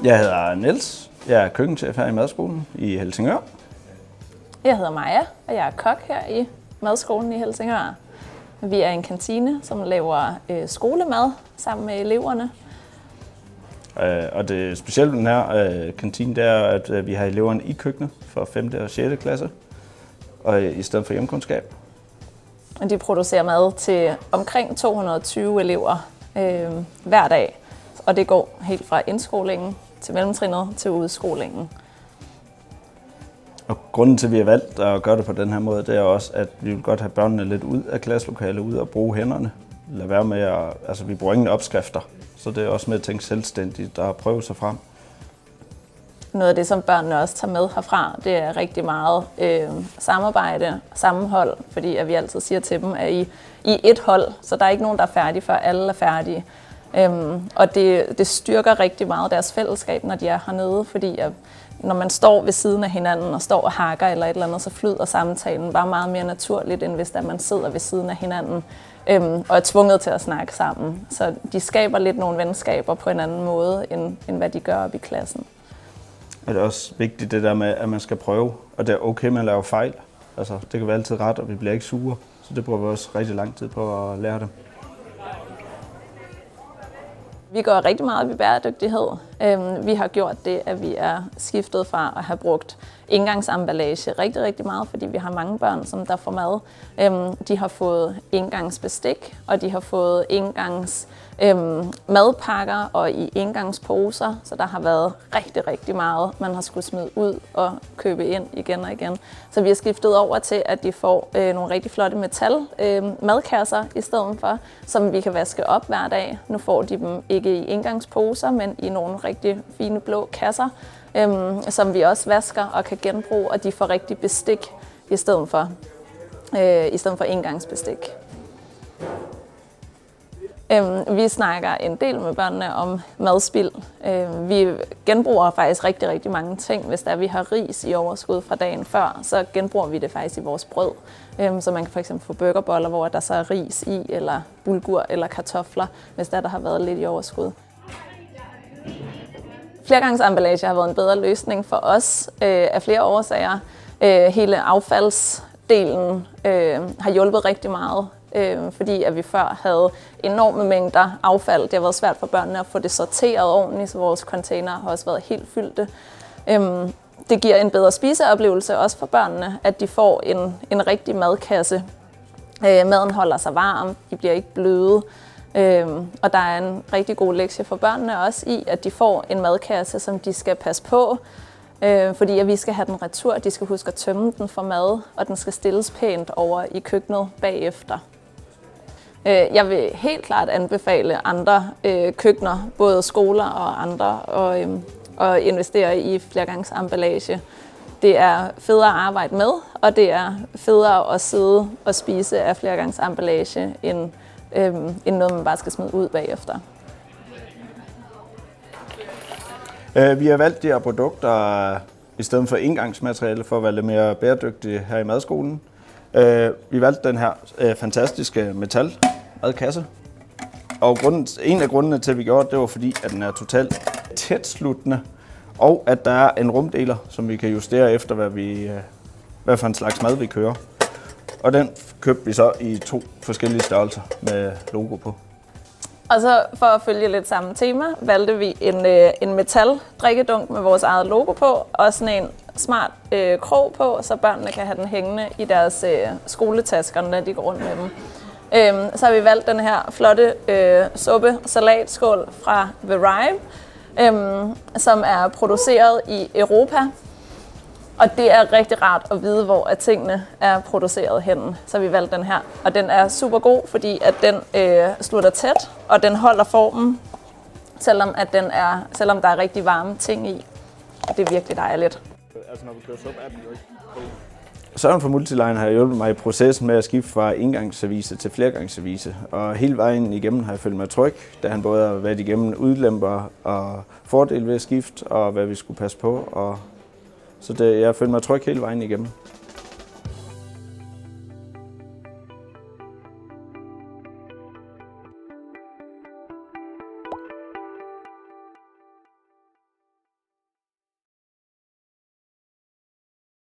Jeg hedder Niels. Jeg er køkkenchef her i madskolen i Helsingør. Jeg hedder Maja, og jeg er kok her i madskolen i Helsingør. Vi er en kantine, som laver skolemad sammen med eleverne. Og det specielle ved den her kantine, det er, at vi har eleverne i køkkenet for 5. og 6. klasse, og i stedet for hjemkundskab. De producerer mad til omkring 220 elever hver dag, og det går helt fra indskolingen til mellemtrinnet til udskolingen. Og grunden til, at vi har valgt at gøre det på den her måde, det er også, at vi vil godt have børnene lidt ud af klasselokalet, ud og bruge hænderne. Lad være med at, vi bruger ingen opskrifter, så det er også med at tænke selvstændigt og prøve sig frem. Noget af det, som børnene også tager med herfra, det er rigtig meget samarbejde, sammenhold, fordi at vi altid siger til dem, at I er et hold, så der er ikke nogen, der er færdige, før alle er færdige. Og det styrker rigtig meget deres fællesskab, når de er hernede, fordi at når man står ved siden af hinanden og står og hakker eller et eller andet, så flyder samtalen bare meget mere naturligt, end hvis man sidder ved siden af hinanden og er tvunget til at snakke sammen. Så de skaber lidt nogle venskaber på en anden måde, end hvad de gør op i klassen. Og det er også vigtigt det der med, at man skal prøve, og det er okay med at lave fejl. Altså, det kan være altid ret, og vi bliver ikke sure, så det bruger vi også rigtig lang tid på at lære det. Vi går rigtig meget op i bæredygtighed. Vi har gjort det, at vi er skiftet fra at have brugt engangsemballage rigtig, rigtig meget, fordi vi har mange børn, som der får mad. De har fået engangsbestik, og de har fået engangs madpakker og i engangsposer, så der har været rigtig, rigtig meget, man har skulle smide ud og købe ind igen og igen. Så vi har skiftet over til, at de får nogle rigtig flotte metal madkasser i stedet for, som vi kan vaske op hver dag. Nu får de dem ikke i engangsposer, men i nogle rigtig fine blå kasser, som vi også vasker og kan genbruge, og de får rigtig bestik i stedet for engangsbestik. Vi snakker en del med børnene om madspild. Vi genbruger faktisk rigtig, rigtig mange ting. Hvis der vi har ris i overskud fra dagen før, så genbruger vi det faktisk i vores brød. Så man kan fx få burgerboller, hvor der så er ris i, eller bulgur eller kartofler, hvis der har været lidt i overskud. Flergangsemballage har været en bedre løsning for os af flere årsager. Hele affaldsdelen har hjulpet rigtig meget. Fordi at vi før havde enorme mængder affald. Det har været svært for børnene at få det sorteret ordentligt, så vores container har også været helt fyldte. Det giver en bedre spiseoplevelse også for børnene, at de får en rigtig madkasse. Maden holder sig varm, de bliver ikke bløde. Og der er en rigtig god lektie for børnene også i, at de får en madkasse, som de skal passe på. Fordi at vi skal have den retur, de skal huske at tømme den for mad, og den skal stilles pænt over i køkkenet bagefter. Jeg vil helt klart anbefale andre køkkener, både skoler og andre, at investere i flergangsemballage. Det er federe at arbejde med, og det er federe at sidde og spise af flergangsemballage, end noget, man bare skal smide ud bagefter. Vi har valgt de her produkter i stedet for engangsmateriale for at være lidt mere bæredygtige her i madskolen. Vi valgte den her fantastiske metalmadkasse. Og en af grundene til, at vi gjorde det, var fordi, at den er totalt tætsluttende, og at der er en rumdeler, som vi kan justere efter, hvad for en slags mad vi kører. Og den købte vi så i 2 forskellige størrelser med logo på. Og så for at følge lidt samme tema, valgte vi en metaldrikkedunk med vores eget logo på, og sådan en smart krog på, så børnene kan have den hængende i deres skoletasker, når de går rundt med dem. Så har vi valgt den her flotte suppe-salatskål fra The Rhyme, som er produceret i Europa. Og det er rigtig rart at vide, hvor at tingene er produceret henne. Så vi valgte den her. Og den er super god, fordi at den slutter tæt, og den holder formen, selvom der er rigtig varme ting i. Det er virkelig dejligt. Altså når vi kører suppe, er den jo ikke god. Søren fra Multiline har hjulpet mig i processen med at skifte fra engangsservice til flergangsservice. Og hele vejen igennem har jeg følt mig tryg, da han både har været igennem udlemper og fordele ved at skifte, og hvad vi skulle passe på. Så jeg følte mig tryg hele vejen igennem.